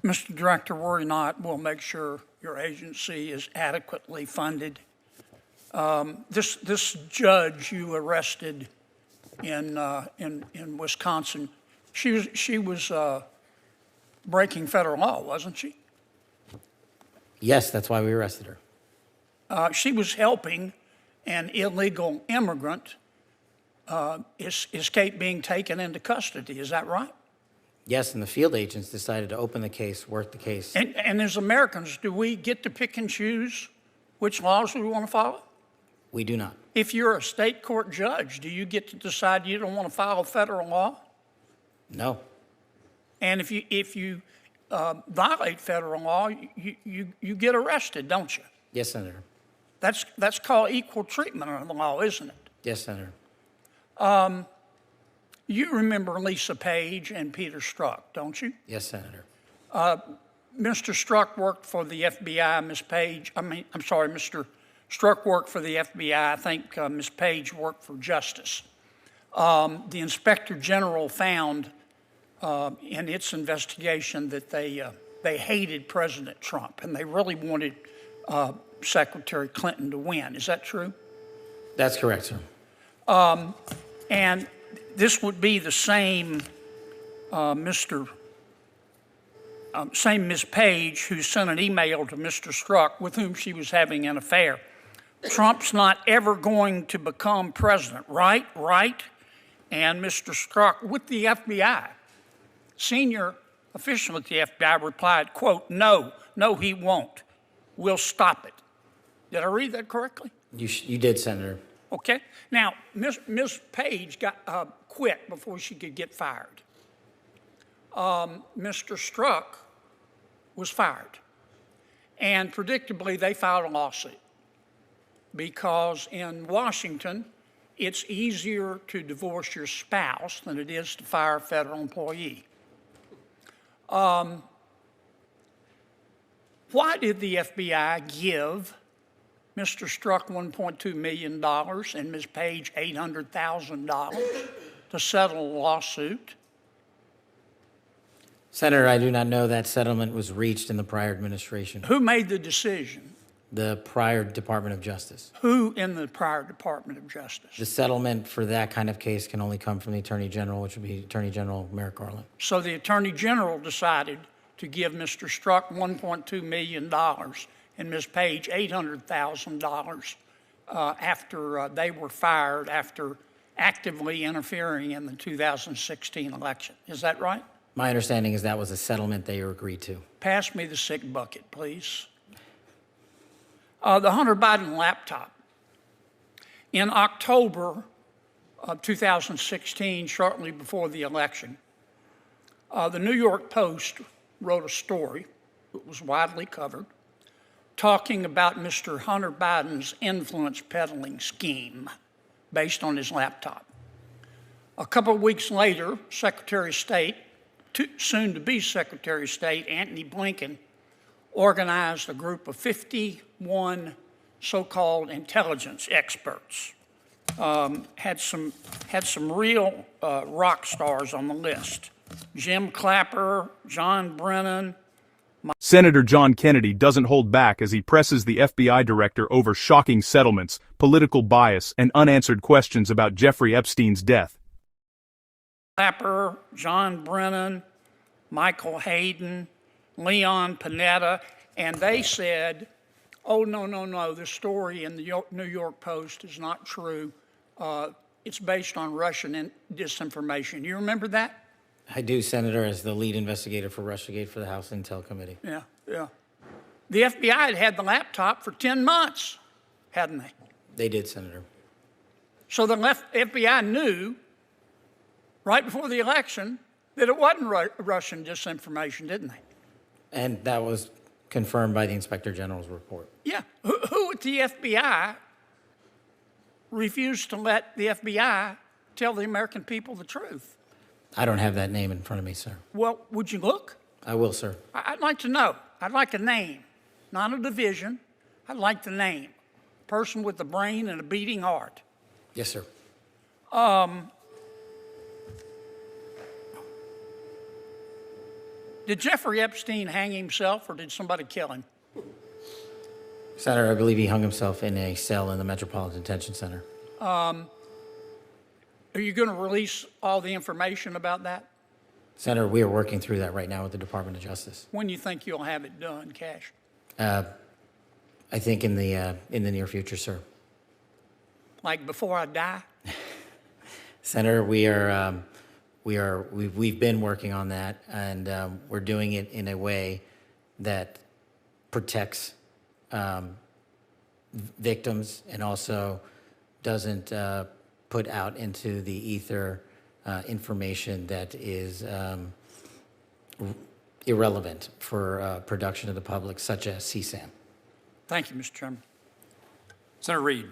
Mr. Director, worry not. We'll make sure your agency is adequately funded. This judge you arrested in Wisconsin, she was breaking federal law, wasn't she? Yes, that's why we arrested her. She was helping an illegal immigrant escape being taken into custody. Is that right? Yes, and the field agents decided to open the case, work the case. And as Americans, do we get to pick and choose which laws we want to follow? We do not. If you're a state court judge, do you get to decide you don't want to follow federal law? No. And if you violate federal law, you get arrested, don't you? Yes, Senator. That's called equal treatment under the law, isn't it? Yes, Senator. You remember Lisa Page and Peter Strzok, don't you? Yes, Senator. Mr. Strzok worked for the FBI. Mr. Strzok worked for the FBI. I think Ms. Page worked for Justice. The Inspector General found in its investigation that they hated President Trump and they really wanted Secretary Clinton to win. Is that true? That's correct, sir. And this would be the same same Ms. Page who sent an email to Mr. Strzok with whom she was having an affair. Trump's not ever going to become president, right? Right? And Mr. Strzok with the FBI, senior official at the FBI replied, quote, no, he won't. We'll stop it. Did I read that correctly? You did, Senator. Okay. Now, Ms. Page got quit before she could get fired. Mr. Strzok was fired. And predictably, they filed a lawsuit because in Washington, it's easier to divorce your spouse than it is to fire a federal employee. Why did the FBI give Mr. Strzok $1.2 million and Ms. Page $800,000 to settle a lawsuit? Senator, I do not know that settlement was reached in the prior administration. Who made the decision? The prior Department of Justice. Who in the prior Department of Justice? The settlement for that kind of case can only come from the Attorney General, which would be Attorney General Merrick Garland. So the Attorney General decided to give Mr. Strzok $1.2 million and Ms. Page $800,000 after they were fired after actively interfering in the 2016 election. Is that right? My understanding is that was a settlement they agreed to. Pass me the sick bucket, please. The Hunter Biden laptop. In October of 2016, shortly before the election, the New York Post wrote a story that was widely covered talking about Mr. Hunter Biden's influence peddling scheme based on his laptop. A couple of weeks later, Secretary of State, soon-to-be Secretary of State, Antony Blinken, organized a group of 51 so-called intelligence experts. Had some real rock stars on the list. Jim Clapper, John Brennan. Senator John Kennedy doesn't hold back as he presses the FBI director over shocking settlements, political bias, and unanswered questions about Jeffrey Epstein's death. Clapper, John Brennan, Michael Hayden, Leon Panetta, and they said, oh, no, the story in the New York Post is not true. It's based on Russian disinformation. You remember that? I do, Senator, as the lead investigator for Russiagate for the House Intel Committee. Yeah. The FBI had the laptop for 10 months, hadn't they? They did, Senator. So the FBI knew right before the election that it wasn't Russian disinformation, didn't they? And that was confirmed by the Inspector General's report. Yeah. Who at the FBI refused to let the FBI tell the American people the truth? I don't have that name in front of me, sir. Well, would you look? I will, sir. I'd like to know. I'd like a name, not a division. I'd like the name. Person with a brain and a beating heart. Yes, sir. Did Jeffrey Epstein hang himself or did somebody kill him? Senator, I believe he hung himself in a cell in the Metropolitan Detention Center. Are you going to release all the information about that? Senator, we are working through that right now with the Department of Justice. When do you think you'll have it done, Cash? I think in the near future, sir. Like before I die? Senator, we've been working on that, and we're doing it in a way that protects victims and also doesn't put out into the ether information that is irrelevant for production of the public, such as CSAM. Thank you, Mr. Chairman. Senator Reed.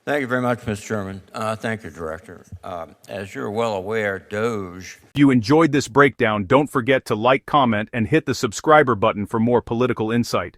Thank you very much, Mr. Chairman. Thank you, Director. As you're well aware, Doge. If you enjoyed this breakdown, don't forget to like, comment, and hit the subscriber button for more political insight.